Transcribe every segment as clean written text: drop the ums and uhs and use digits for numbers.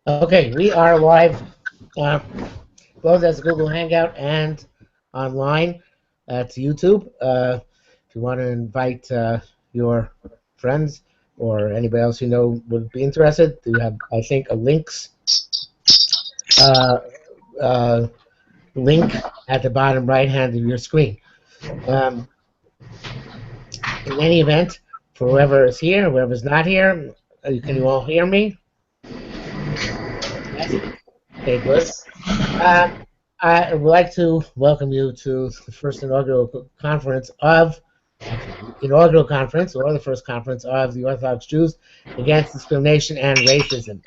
Okay, we are live, uh, both as Google Hangout and online at YouTube. If you want to invite your friends or anybody else you know would be interested, you have, I think, a uh, uh, link at the bottom right hand of your screen. Um, in any event, for whoever is here, whoever's not here, can you all hear me? Yes? Okay, good. Uh, I would like to welcome you to the first inaugural conference of, inaugural conference, or the first conference of the Orthodox Jews against discrimination and racism.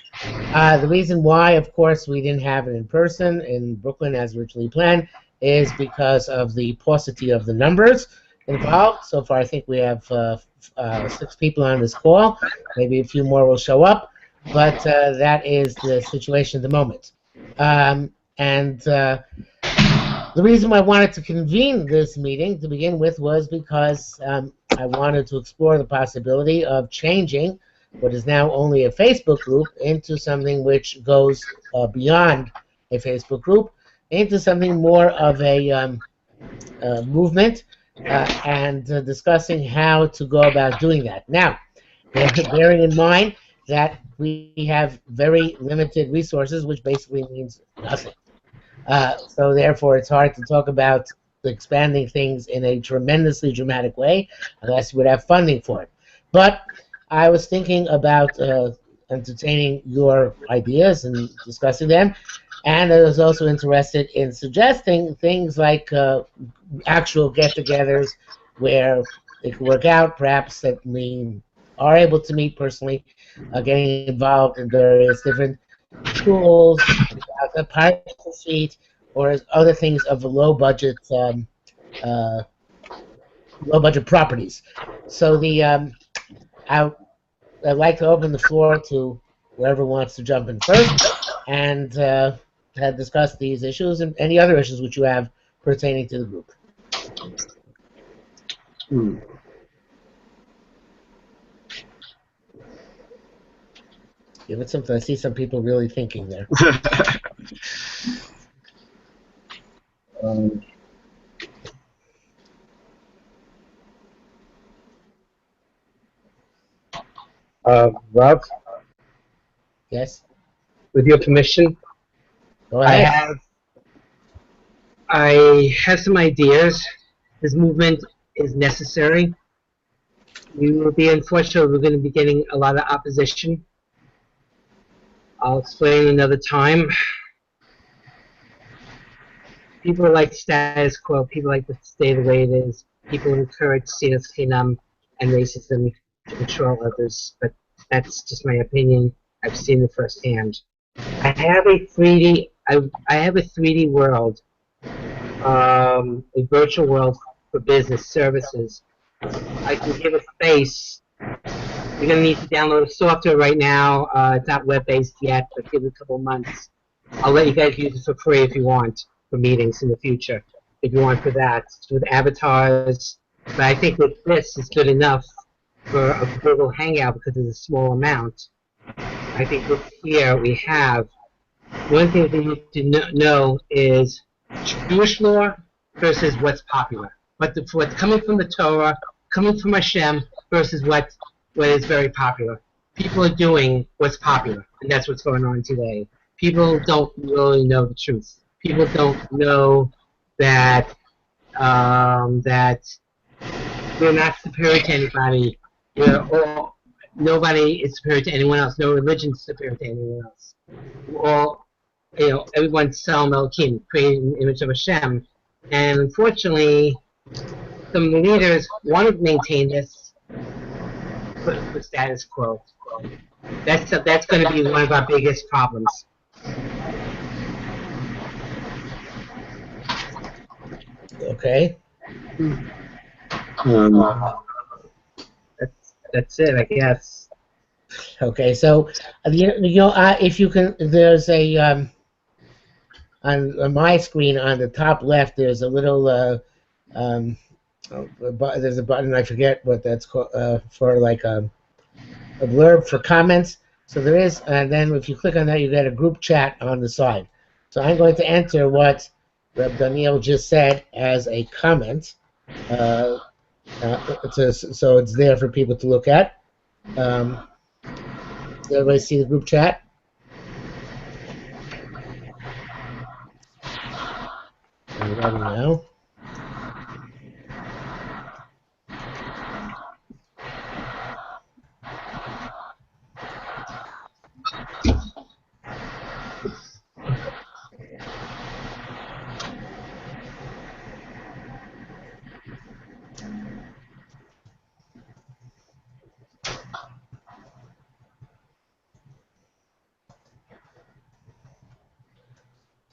The reason why, of course, we didn't have it in person in Brooklyn as originally planned is because of the paucity of the numbers involved. So far, I think we have 6 people on this call. Maybe a few more will show up, but that is the situation at the moment. And the reason why I wanted to convene this meeting to begin with was because I wanted to explore the possibility of changing what is now only a Facebook group into something which goes beyond a Facebook group, into something more of a movement, and discussing how to go about doing that. Now, bearing in mind that we have very limited resources, which basically means nothing. So therefore, it's hard to talk about expanding things in a tremendously dramatic way unless you would have funding for it. But I was thinking about entertaining your ideas and discussing them, and I was also interested in suggesting things like actual get-togethers where it could work out, perhaps that we are able to meet personally, getting involved in various different schools, a parking seat, or other things of uh, low budget properties. So I, I'd like to open the floor to whoever wants to jump in first and discuss these issues and any other issues which you have pertaining to the group. Give it something. I see some people really thinking there. Rob, Yes? with your permission, Go ahead. I have some ideas. This movement is necessary. We will be, unfortunately, we're going to be getting a lot of opposition. I'll explain another time. People like status quo. People like to stay the way it is. People encourage xenophonism and racism to control others. But that's just my opinion. I've seen it firsthand. I have a 3D. I have a 3D world, a virtual world for business services. I can give a space. You're gonna need to download a software right now. It's not web-based yet, but give it a couple months. I'll let you guys use it for free if you want for meetings in the future. If you want for that, with avatars. But I think with this is good enough for a Google Hangout because it's a small amount. I think look here we have. One thing that you need to know is Jewish law versus what's popular. What's coming from the Torah, coming from Hashem, versus what is very popular. People are doing what's popular, and that's what's going on today. People don't really know the truth. People don't know that that we're not superior to anybody. Nobody is superior to anyone else. No religion is superior to anyone else. We're all, everyone's Tselem Elohim, created in the image of Hashem. And unfortunately, some leaders want to maintain this, but the status quo. That's going to be one of our biggest problems. Okay. That's it, I guess. Okay. So, if you can, there's a on my screen on the top left. There's a little there's a button. I forget what that's called for, like a blurb for comments. So there is, and then if you click on that, you get a group chat on the side. So I'm going to enter what Reb Daniel just said as a comment. So it's there for people to look at. Everybody see the group chat? Are you ready now?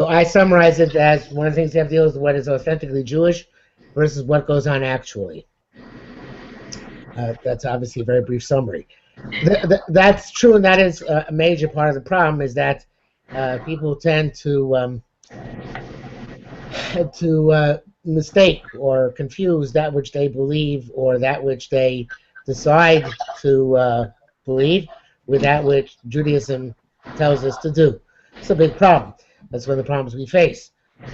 So I summarize it as one of the things you have to deal with what is authentically Jewish versus what goes on actually. That's obviously a very brief summary. That's true, and that is a major part of the problem, is that people tend to mistake or confuse that which they believe or that which they decide to believe with that which Judaism tells us to do. It's a big problem. That's one of the problems we face.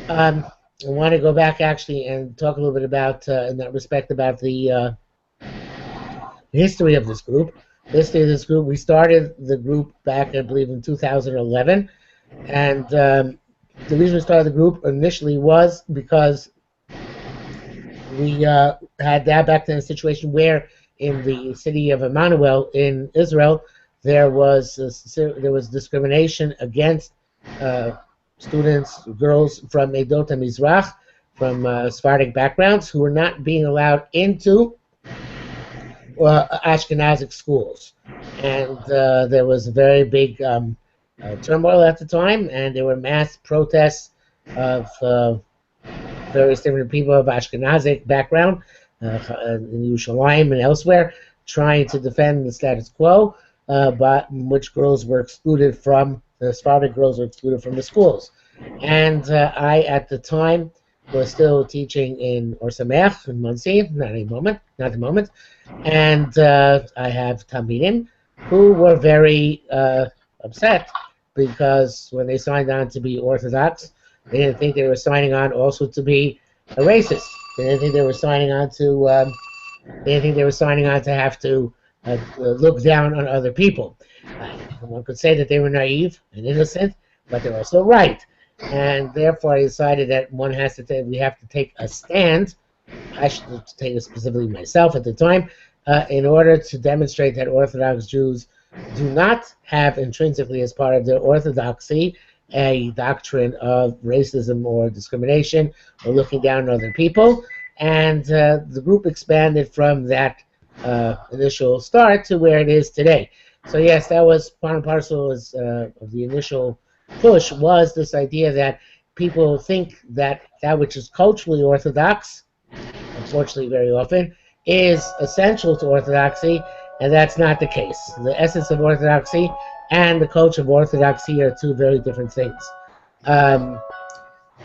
I want to go back actually and talk a little bit about, in that respect, about the history of this group. The history of this group, we started the group back, I believe, in 2011, and the reason we started the group initially was because we had that back then a situation where in the city of Emmanuel in Israel there was discrimination against students, girls from Edot HaMizrach, from Sephardic backgrounds, who were not being allowed into Ashkenazic schools. And there was a very big turmoil at the time, and there were mass protests of various different people of Ashkenazic background in Yerushalayim and elsewhere, trying to defend the status quo, but which girls were excluded from, the Sephardic girls were excluded from the schools. And I, at the time, was still teaching in Or Sameach in Monsey, not the moment, and I have Talmidim who were very upset because when they signed on to be Orthodox, they didn't think they were signing on also to be a racist. They didn't think they were signing on to. They didn't think they were signing on to have to look down on other people. One could say that they were naive and innocent, but they're also right. And therefore, I decided that we have to take a stand. I should take it specifically myself at the time, in order to demonstrate that Orthodox Jews do not have intrinsically, as part of their orthodoxy, a doctrine of racism or discrimination or looking down on other people. And the group expanded from that initial start to where it is today. So yes, that was part and parcel of the initial push, was this idea that people think that that which is culturally orthodox, unfortunately very often, is essential to orthodoxy, and that's not the case. The essence of orthodoxy and the culture of orthodoxy are two very different things.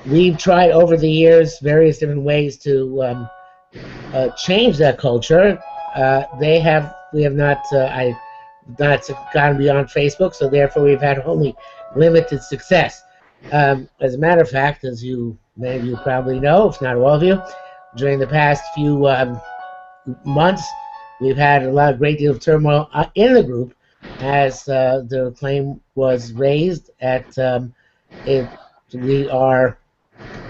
We've tried over the years various different ways to change that culture. We have not. I've not gone beyond Facebook, so therefore we've had only limited success. As a matter of fact, as many of you probably know, if not all of you, during the past few months, we've had a great deal of turmoil in the group, as the claim was raised at if we are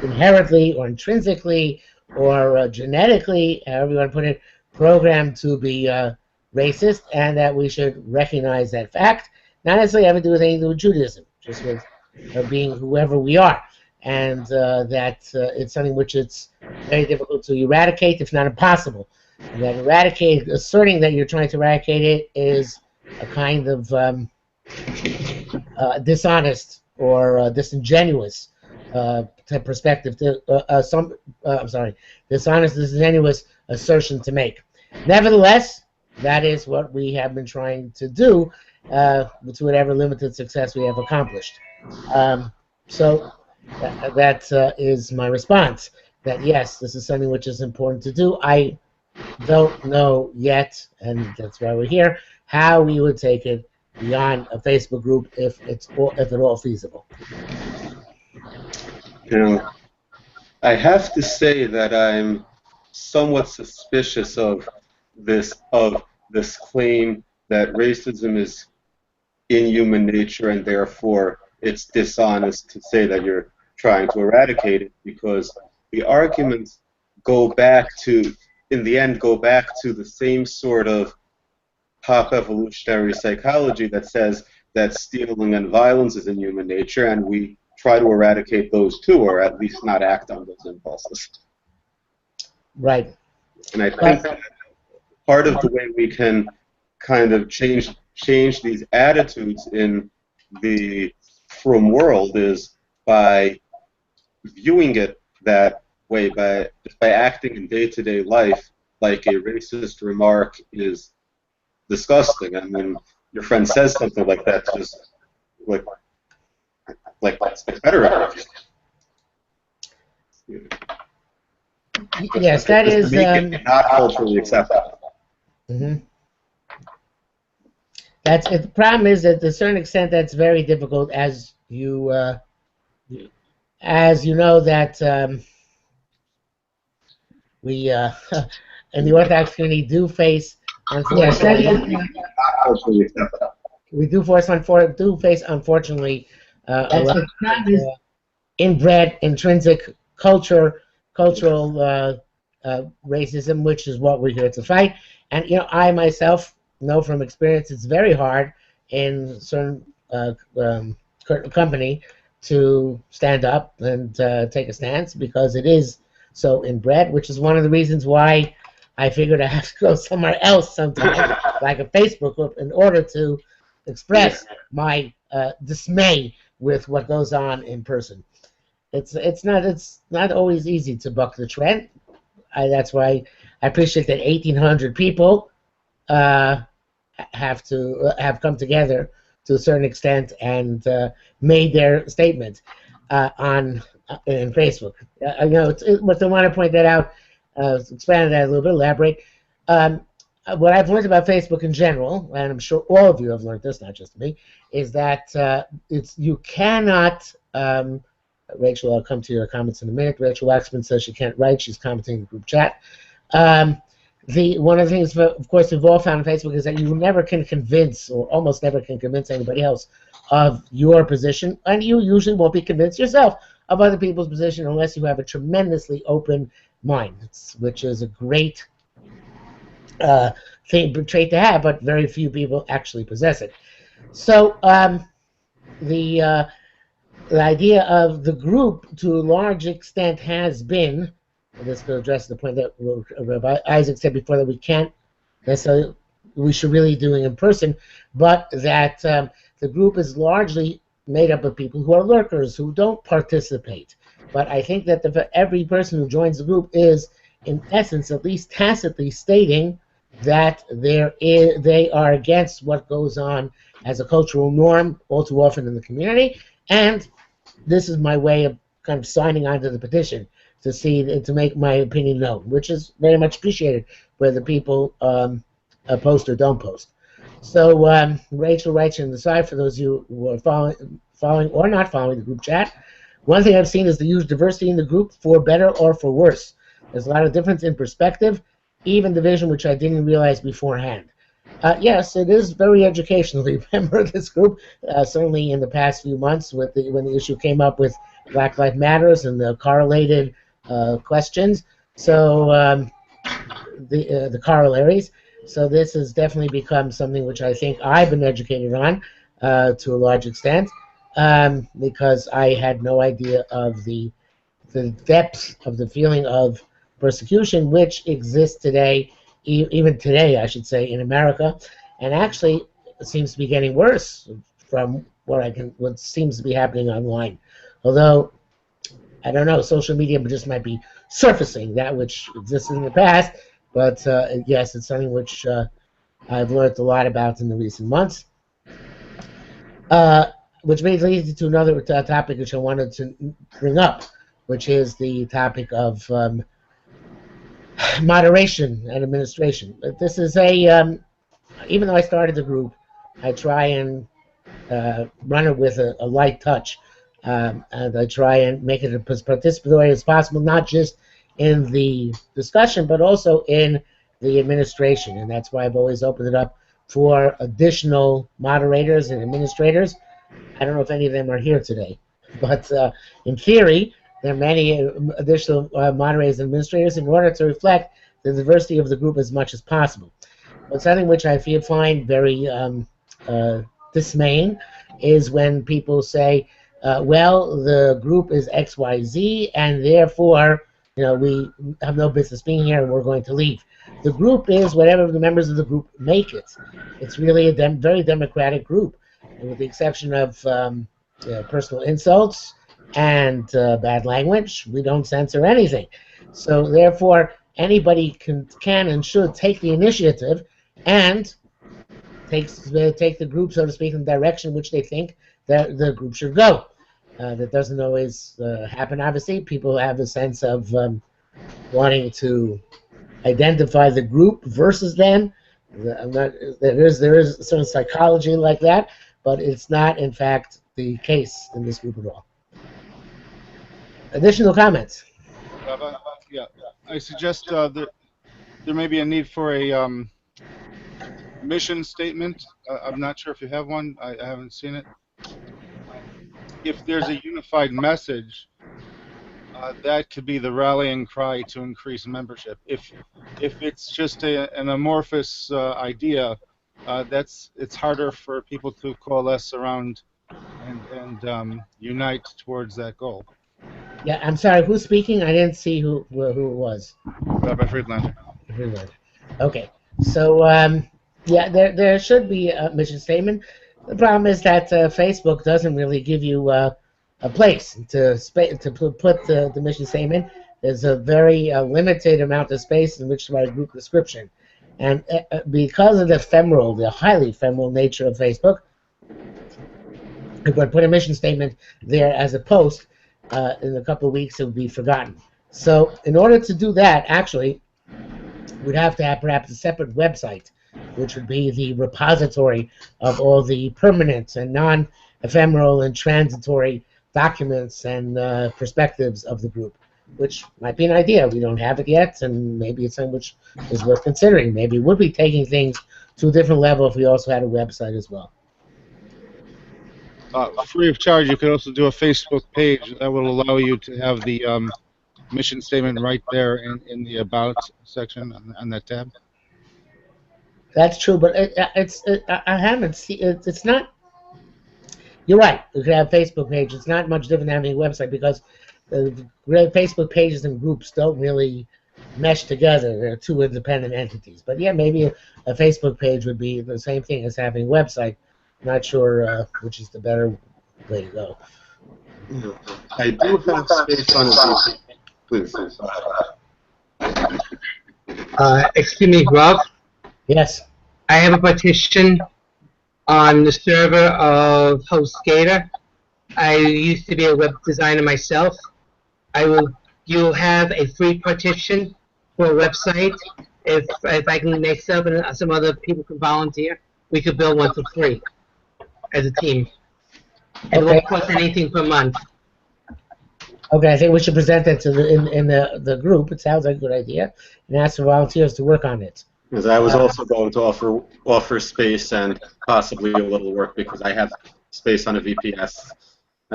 inherently or intrinsically or genetically, however you want to put it, programmed to be racist, and that we should recognize that fact. Not necessarily having to do with anything with Judaism, just with being whoever we are, and that it's something which it's very difficult to eradicate, if not impossible. And that asserting that you're trying to eradicate it is a kind of dishonest or disingenuous perspective dishonest, disingenuous assertion to make. Nevertheless, that is what we have been trying to do with whatever limited success we have accomplished. So that is my response, that yes, this is something which is important to do. I don't know yet, and that's why we're here, how we would take it beyond a Facebook group if if at all feasible. You know, I have to say that I'm somewhat suspicious of this claim that racism is in human nature and therefore it's dishonest to say that you're trying to eradicate it, because the arguments go back to, in the end, go back to the same sort of pop evolutionary psychology that says that stealing and violence is in human nature, and we try to eradicate those too, or at least not act on those impulses. Right. And I think that part of the way we can kind of change these attitudes in the frum world is by viewing it that way, by just by acting in day-to-day life like a racist remark is disgusting, and when your friend says something like that, just like better. Yes, that just is. to make it not culturally acceptable. Mm-hmm. The problem is that to a certain extent that's very difficult, as you know that we in the Orthodox community do face, Yes, that unfortunately, is. Not culturally acceptable. we do face unfortunately a That's lot the of problem. Is inbred intrinsic cultural racism, which is what we're here to fight. And I myself know from experience it's very hard in certain company to stand up and take a stance because it is so inbred, which is one of the reasons why I figured I have to go somewhere else sometime, like a Facebook group, in order to express my dismay with what goes on in person. It's not always easy to buck the trend. That's why I appreciate that 1,800 people uh, have come together to a certain extent and made their statement on in Facebook. But I want to point that out, expand that a little bit, elaborate. Um, what I've learned about Facebook in general, and I'm sure all of you have learned this, not just me, is that you cannot. Rachel, I'll come to your comments in a minute. Rachel Waxman says she can't write; she's commenting in the group chat. Um, one of the things, of course, we've all found on Facebook is that you never can convince, or almost never can convince anybody else of your position, and you usually won't be convinced yourself of other people's position unless you have a tremendously open mind, which is a great trait to have, but very few people actually possess it. So the idea of the group, to a large extent, has been, and this will address the point that Rabbi Isaac said before, that we can't necessarily, we should really do it in person, but that the group is largely made up of people who are lurkers, who don't participate. But I think that every person who joins the group is, in essence, at least tacitly stating that they are against what goes on as a cultural norm all too often in the community, and this is my way of kind of signing on to the petition to make my opinion known, which is very much appreciated, whether people post or don't post. So Rachel writes in the side, for those of you who are following or not following the group chat, one thing I've seen is the huge diversity in the group, for better or for worse. There's a lot of difference in perspective, even division, which I didn't realize beforehand. Yes, it is very educational to be a member of this group. Certainly in the past few months, when the issue came up with Black Lives Matters and the correlated questions, so the corollaries. So this has definitely become something which I think I've been educated on to a large extent, because I had no idea of the depth of the feeling of persecution which exists today, even today, I should say, in America, and actually it seems to be getting worse from what seems to be happening online. Although I don't know, social media just might be surfacing that which existed in the past, but yes, it's something which I've learned a lot about in the recent months. Which leads to another topic which I wanted to bring up, which is the topic of moderation and administration. This is even though I started the group, I try and run it with a light touch. And I try and make it as participatory as possible, not just in the discussion, but also in the administration. And that's why I've always opened it up for additional moderators and administrators. I don't know if any of them are here today, but in theory, there are many additional moderators and administrators in order to reflect the diversity of the group as much as possible. But something which I find very dismaying is when people say, well, the group is XYZ, and therefore, we have no business being here, and we're going to leave. The group is whatever the members of the group make it. It's really a very democratic group, and with the exception of personal insults and bad language, we don't censor anything. So therefore, anybody can and should take the initiative and take the group, so to speak, in the direction which they think that the group should go. That doesn't always happen, obviously. People have a sense of wanting to identify the group versus them. There is a certain psychology like that, but it's not, in fact, the case in this group at all. Additional comments? Yeah, I suggest that there may be a need for a mission statement. I'm not sure if you have one. I haven't seen it. If there's a unified message, that could be the rallying cry to increase membership. If it's just an amorphous idea, it's harder for people to coalesce around and unite towards that goal. Yeah, I'm sorry. Who's speaking? I didn't see who it was. Rabbi Friedlander. Okay, so yeah, there should be a mission statement. The problem is that Facebook doesn't really give you a place to put the mission statement. There's a very limited amount of space in which to write a group description, and because of the highly ephemeral nature of Facebook, if I put a mission statement there as a post, in a couple of weeks it would be forgotten. So in order to do that, actually, we'd have to have perhaps a separate website, which would be the repository of all the permanent and non-ephemeral and transitory documents and perspectives of the group, which might be an idea. We don't have it yet, and maybe it's something which is worth considering. Maybe we'll be taking things to a different level if we also had a website as well. Free of charge, you could also do a Facebook page that will allow you to have the mission statement right there in the About section on that tab. That's true, but I haven't seen it. It's not. You're right. We could have a Facebook page. It's not much different than having a website because the Facebook pages and groups don't really mesh together. They're two independent entities. But yeah, maybe a Facebook page would be the same thing as having a website. Not sure which is the better way to go. I do have space on the please. Excuse me, Rob. Yes. I have a partition on the server of HostGator. I used to be a web designer myself. You'll have a free partition for a website. If I can make stuff and some other people can volunteer, we could build one for free as a team. It won't cost anything per month. Okay, I think we should present that to in the group. It sounds like a good idea, and ask for volunteers to work on it. Because I was also going to offer space and possibly a little work because I have space on a VPS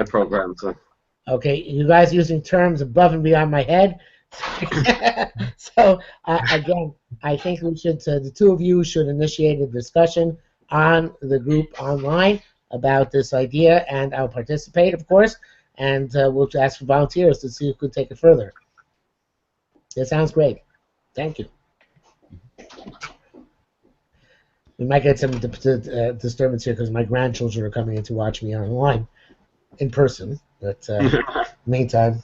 program. So. Okay, you guys using terms above and beyond my head. So again, I think we should. The two of you should initiate a discussion on the group online about this idea, and I'll participate, of course, and we'll ask for volunteers to see who could take it further. That sounds great. Thank you. We might get some disturbance here because my grandchildren are coming in to watch me online in person, but meantime,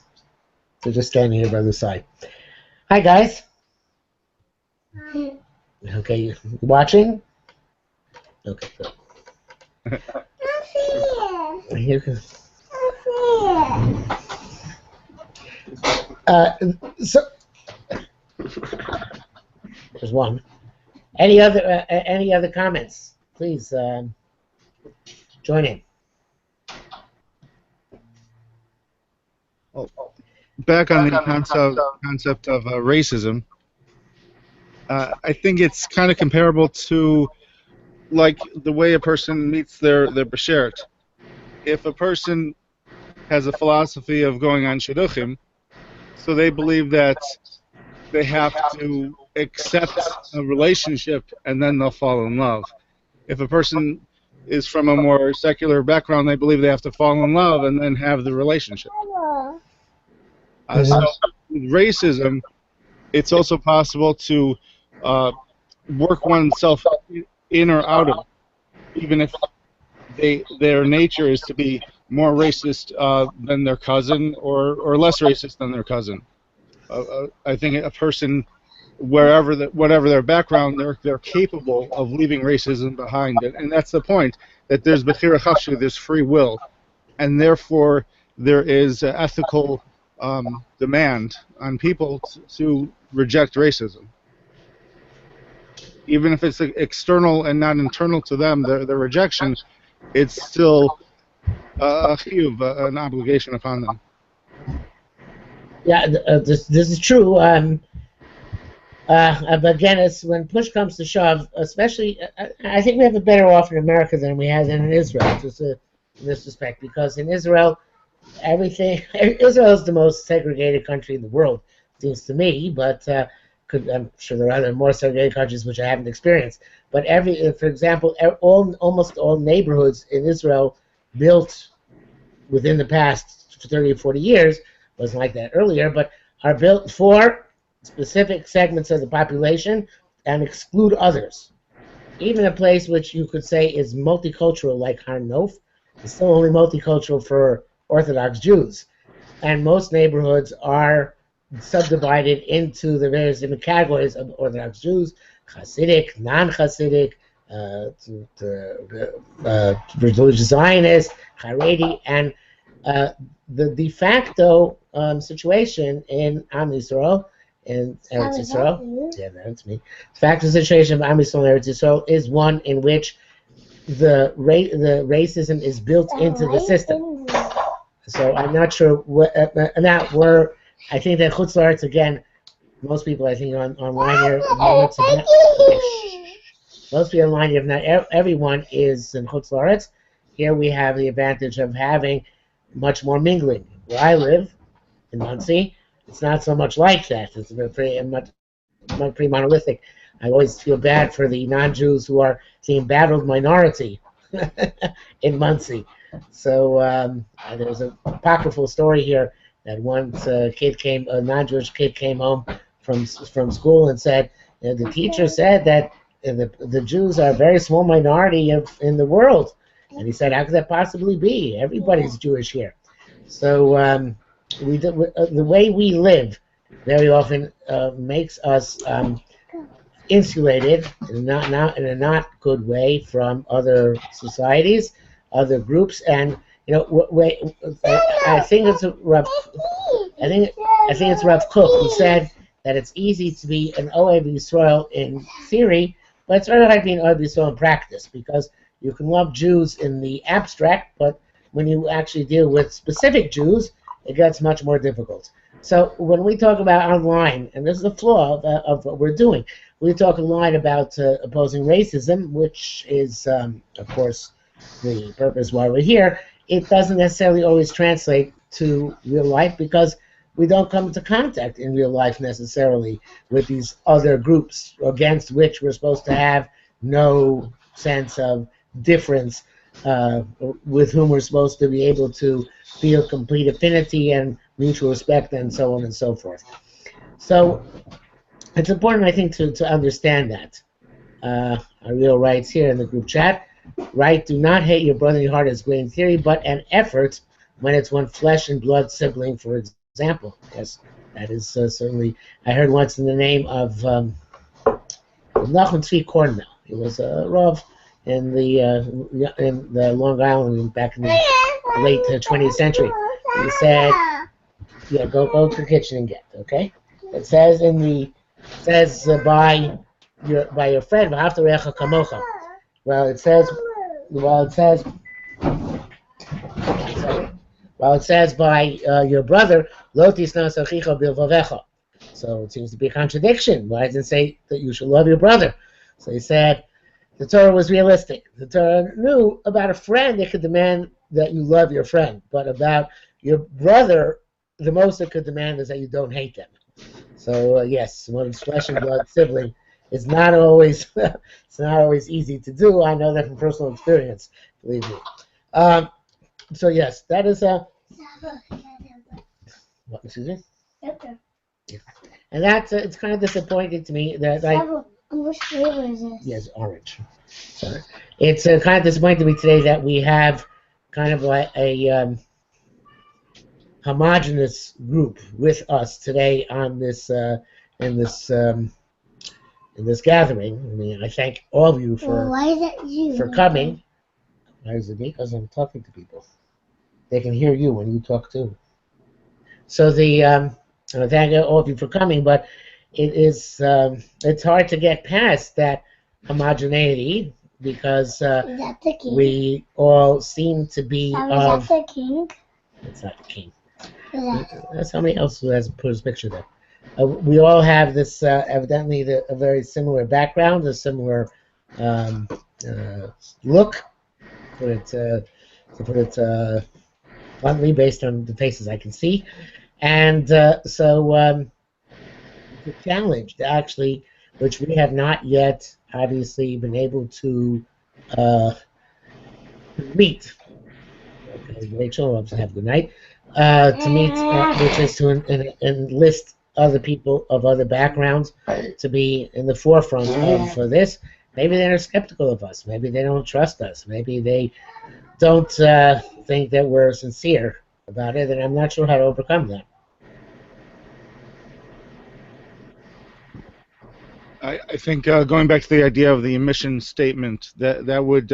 they're just standing here by the side. Hi, guys. Hi. Okay, you watching? Okay, good. You can. So there's one. Any other comments? Please Join in. Back on the concept of racism, I think it's kind of comparable to like the way a person meets their beshert. If a person has a philosophy of going on shidduchim, so they believe that they have to accept a relationship and then they'll fall in love. If a person is from a more secular background, they believe they have to fall in love and then have the relationship. So with racism, it's also possible to work oneself in or out of it, even if their nature is to be more racist than their cousin or less racist than their cousin. I think a person, whatever their background, they're capable of leaving racism behind, and that's the point. That there's bechira chafshu, there's free will, and therefore there is ethical demand on people to reject racism, even if it's external and not internal to them. The rejection, it's still a chiyuv, an obligation upon them. Yeah, this is true. But again, it's when push comes to shove, especially, I think we have it better off in America than we have in Israel, just in this respect, because in Israel, Israel is the most segregated country in the world, seems to me, but I'm sure there are other more segregated countries which I haven't experienced. But for example, almost all neighborhoods in Israel built within the past 30 or 40 years, wasn't like that earlier, but are built for specific segments of the population and exclude others. Even a place which you could say is multicultural, like Har Nof, is still only multicultural for Orthodox Jews. And most neighborhoods are subdivided into the various different categories of Orthodox Jews: Hasidic, non-Hasidic, religious Zionist, Haredi, and the de facto situation in Am Yisrael, in Eretz Yisrael, yeah, that's me. The facto situation of Am Yisrael and Eretz Yisrael is one in which the racism is built into the system. So I'm not sure I think that Chutz La'aretz, again, most people I think online here, most people online here, if not everyone, is in Chutz La'aretz. Here we have the advantage of having much more mingling. Where I live, in Monsey, it's not so much like that. It's pretty monolithic. I always feel bad for the non-Jews who are the embattled minority in Monsey. So there's a apocryphal story here that once a non-Jewish kid came home from school and said, the teacher said that the Jews are a very small minority in the world. And he said, how could that possibly be? Everybody's Jewish here. So the way we live very often makes us insulated, not in a not good way, from other societies, other groups, and I think it's Rav Kook who said that it's easy to be an Ohev Yisrael in theory, but it's very hard to be an Ohev Yisrael in practice, because you can love Jews in the abstract, but when you actually deal with specific Jews, it gets much more difficult. So when we talk about online, and this is the flaw of what we're doing, we talk online about opposing racism, which is, of course, the purpose why we're here. It doesn't necessarily always translate to real life, because we don't come into contact in real life necessarily with these other groups against which we're supposed to have no sense of difference, with whom we're supposed to be able to feel complete affinity and mutual respect, and so on and so forth. So it's important, I think, to understand that. Ariel writes here in the group chat, right, do not hate your brother in your heart as great in theory, but an effort when it's one flesh and blood sibling, for example. Yes, that is certainly, I heard once in the name of Nachman Tzvi Kornmel. He was a Rav in the Long Island back in the late 20th century. He said, yeah, go to the kitchen and get, okay? It says by your friend, v'ahavta re'echa kamocha. Well, it says Well, it says, well, it says by your brother, Lo tisnas achicha bilvavecha. So it seems to be a contradiction. Why does it say that you should love your brother? So he said the Torah was realistic. The Torah knew about a friend, it could demand that you love your friend. But about your brother, the most it could demand is that you don't hate them. So yes, one's flesh and blood sibling is not always it's not always easy to do. I know that from personal experience, believe me. So yes, that is a what, excuse me. Yeah. And that's it's kind of disappointing to me that which flavor is this? yes, orange. Sorry. It's kind of disappointing to me today that we have kind of like a homogenous group with us today on this in this in this gathering. I mean, I thank all of you Well, why is that you? for coming. Why is it me? Because I'm talking to people. They can hear you when you talk too. So I thank all of you for coming, but it is it's hard to get past that homogeneity because Is that the king? we all seem to be Is of. that the king? It's not the king. Is that? That's somebody else who has put his picture there. We all have this evidently a very similar background, a similar look. To put it bluntly, based on the faces I can see, and so the challenge, actually, which we have not yet obviously been able to meet. Okay, Rachel, have a good night. To meet, which is to enlist other people of other backgrounds to be in the forefront of this. Maybe they're skeptical of us. Maybe they don't trust us. Maybe they don't think that we're sincere about it, and I'm not sure how to overcome that. I think going back to the idea of the mission statement, that would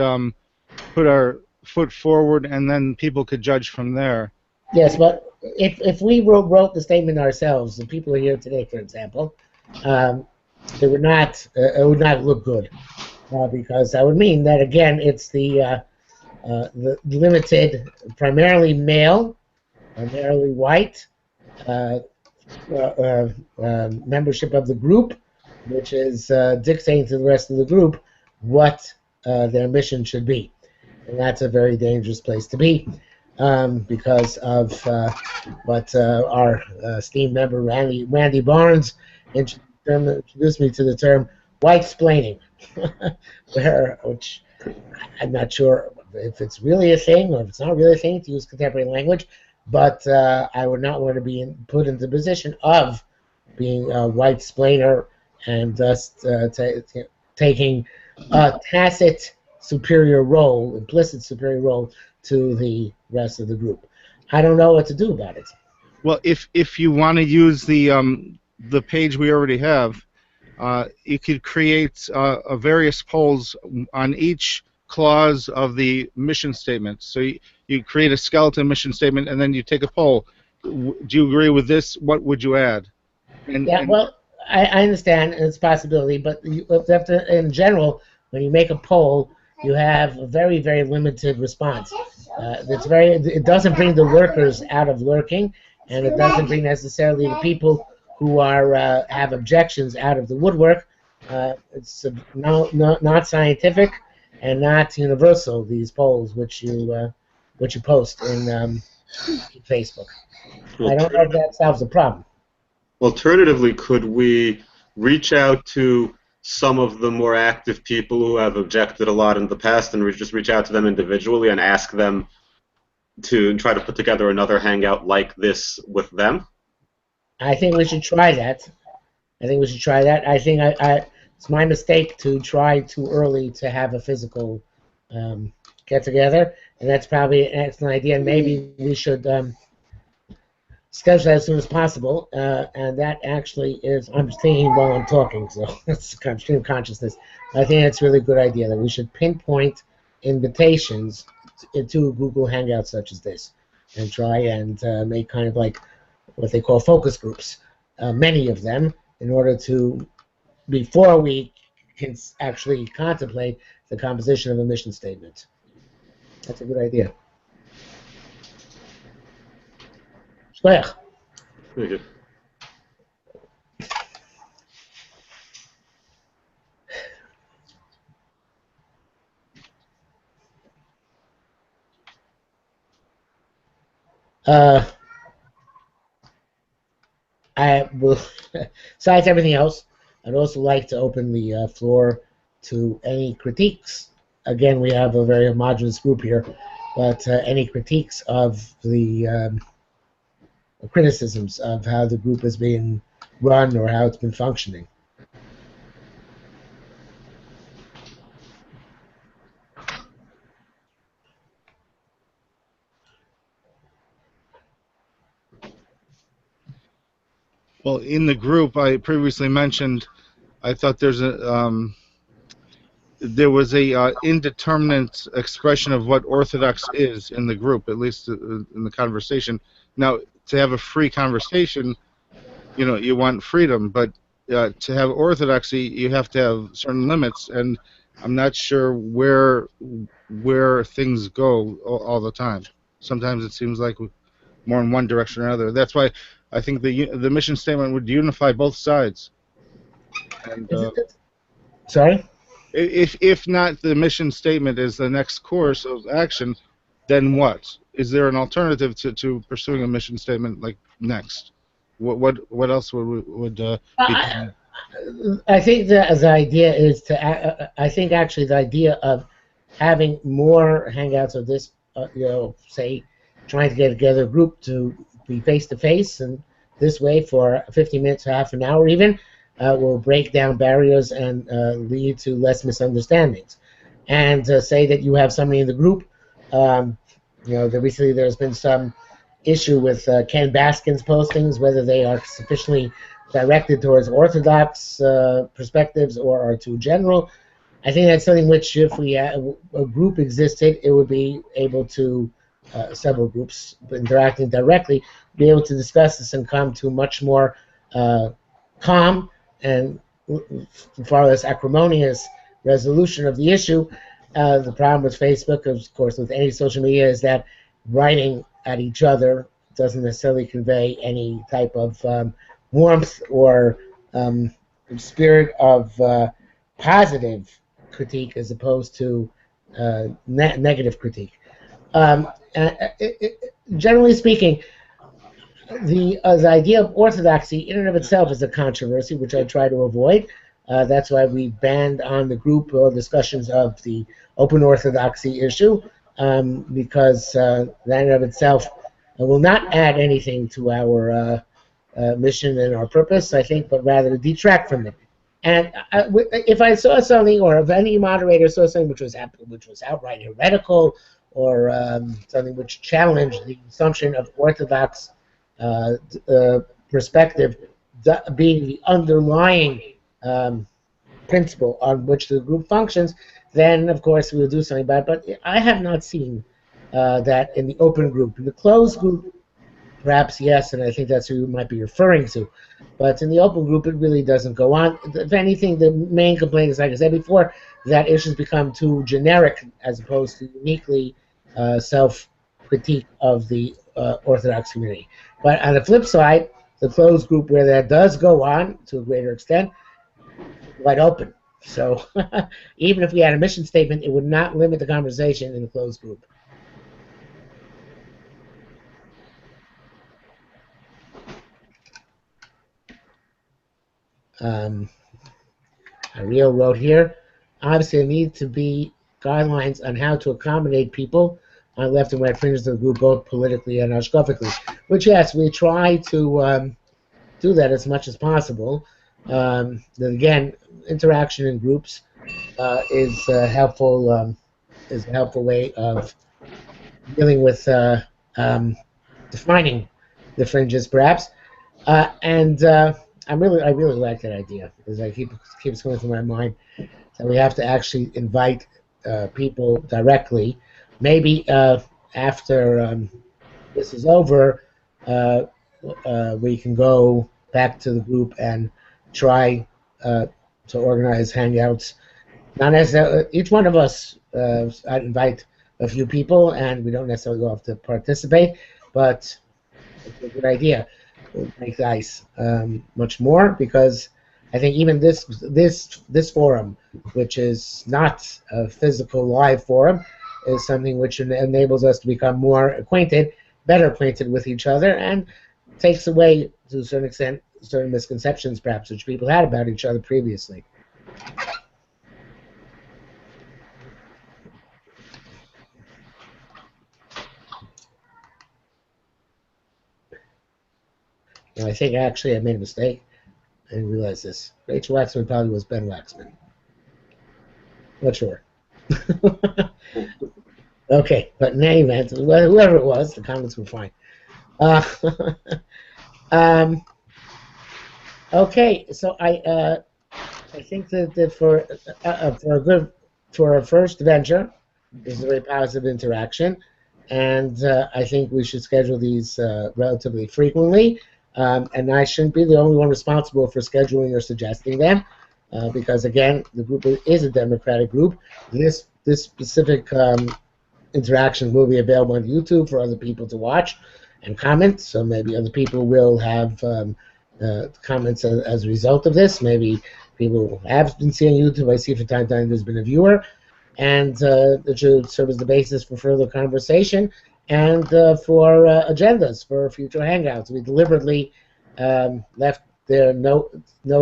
put our foot forward, and then people could judge from there. Yes, but if we wrote the statement ourselves, the people here today, for example, it would not look good because that would mean that again it's the limited, primarily male, primarily white membership of the group, which is dictating to the rest of the group what their mission should be. And that's a very dangerous place to be because of what our esteemed member Randy Barnes introduced me to the term white-splaining, which I'm not sure if it's really a thing or if it's not really a thing to use contemporary language, but I would not want to be put into the position of being a white-splainer and thus taking a tacit superior role, implicit superior role to the rest of the group. I don't know what to do about it. Well, if you want to use the page we already have, you could create various polls on each clause of the mission statement. So you create a skeleton mission statement, and then you take a poll. Do you agree with this? What would you add? Well, I understand it's a possibility, but you have to, in general, when you make a poll, you have a very, very limited response. It doesn't bring the lurkers out of lurking, and it doesn't bring necessarily the people who are have objections out of the woodwork. It's not scientific and not universal. These polls, which you post in Facebook. I don't know if that solves the problem. Alternatively, could we reach out to some of the more active people who have objected a lot in the past and just reach out to them individually and ask them to try to put together another hangout like this with them? I think we should try that. I think it's my mistake to try too early to have a physical get together, and that's probably an excellent idea. Maybe we should schedule that as soon as possible, and that actually is, I'm thinking while I'm talking, so that's extreme consciousness. I think it's a really good idea that we should pinpoint invitations into Google Hangouts such as this, and try and make kind of like what they call focus groups, many of them, in order to, before we can actually contemplate the composition of a mission statement. That's a good idea. Shleich. Okay. Uh, I will, besides everything else, I'd also like to open the floor to any critiques. Again, we have a very homogeneous group here, but any critiques of the criticisms of how the group is being run or how it's been functioning. Well, in the group, I previously mentioned I thought there was a indeterminate expression of what Orthodox is in the group, at least in the conversation. Now, to have a free conversation, you want freedom, but to have orthodoxy, you have to have certain limits, and I'm not sure where things go all the time. Sometimes it seems like more in one direction or another. That's why I think the mission statement would unify both sides. And Sorry? if not the mission statement is the next course of action, then what? Is there an alternative to pursuing a mission statement like next? What else would be done? I think the idea is to. I think actually the idea of having more hangouts of this, say, trying to get together a group to be face to face, and this way for 50 minutes, half an hour even, will break down barriers and lead to less misunderstandings. And say that you have somebody in the group. Recently there's been some issue with Ken Baskin's postings, whether they are sufficiently directed towards Orthodox perspectives or are too general. I think that's something which, if we a group existed, it would be able to, several groups interacting directly, be able to discuss this and come to much more calm and far less acrimonious resolution of the issue. The problem with Facebook, of course, with any social media, is that writing at each other doesn't necessarily convey any type of warmth or spirit of positive critique as opposed to negative critique. Generally speaking, the idea of orthodoxy in and of itself is a controversy, which I try to avoid. That's why we banned on the group discussions of the open orthodoxy issue, because that in and of itself will not add anything to our mission and our purpose, I think, but rather to detract from it. And if I saw something, or if any moderator saw something which was outright heretical, or something which challenged the assumption of orthodox perspective being the underlying principle on which the group functions, then of course we will do something about it. But I have not seen that in the open group. In the closed group, perhaps yes, and I think that's who you might be referring to. But in the open group, it really doesn't go on. If anything, the main complaint is, like I said before, that issues become too generic as opposed to uniquely self-critique of the Orthodox community. But on the flip side, the closed group, where that does go on to a greater extent, wide open. So even if we had a mission statement, it would not limit the conversation in the closed group. Ariel wrote here, obviously there need to be guidelines on how to accommodate people on left and right fringes of the group, both politically and hashkafically. Which, yes, we try to do that as much as possible. Again, interaction in groups is a helpful way of dealing with defining the fringes, perhaps. I really like that idea, because I keeps going through my mind that we have to actually invite people directly. Maybe after this is over, we can go back to the group and try to organize hangouts. Not necessarily each one of us. I'd invite a few people, and we don't necessarily go have to participate, but it's a good idea. We'll make ICE much more, because I think even this forum, which is not a physical live forum, is something which enables us to become more acquainted, better acquainted with each other, and takes away, to a certain extent, certain misconceptions perhaps which people had about each other previously. And I think actually I made a mistake. I didn't realize this. Rachel Waxman probably was Ben Waxman. Not sure. Okay, but in any event, whoever it was, the comments were fine. Okay, so I think that for a first venture, this is a very positive interaction, and I think we should schedule these relatively frequently. And I shouldn't be the only one responsible for scheduling or suggesting them, because again, the group is a democratic group. This specific interaction will be available on YouTube for other people to watch and comment. So maybe other people will have comments as a result of this. Maybe people have been seeing YouTube. I see from time to time there's been a viewer, and it should serve as the basis for further conversation and for agendas for future hangouts. We deliberately left there no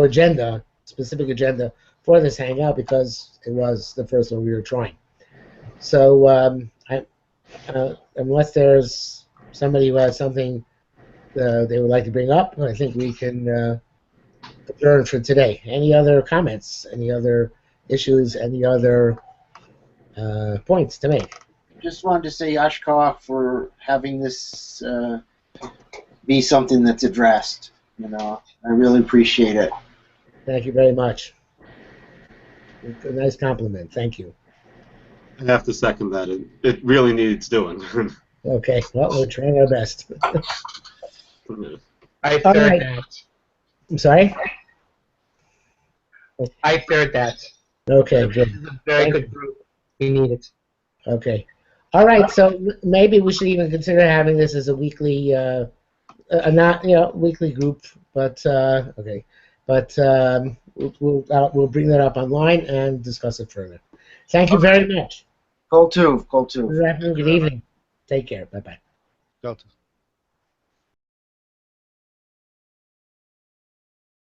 agenda, specific agenda for this hangout, because it was the first one we were trying. So unless there's somebody who has something they would like to bring up, I think we can adjourn for today. Any other comments? Any other issues? Any other points to make? Just wanted to say Yashkar for having this be something that's addressed. You know, I really appreciate it. Thank you very much. A nice compliment. Thank you. I have to second that. It really needs doing. Okay. Well, we're trying our best. I All third right. that. I'm sorry. I third that. Okay. This Good. is a very Thank good group. We need it. Okay. All right. So maybe we should even consider having this as a weekly, not weekly group, but okay. But we'll bring that up online and discuss it further. Thank you very much. Call two. Good afternoon. Good evening. Take care. Bye bye. Delta.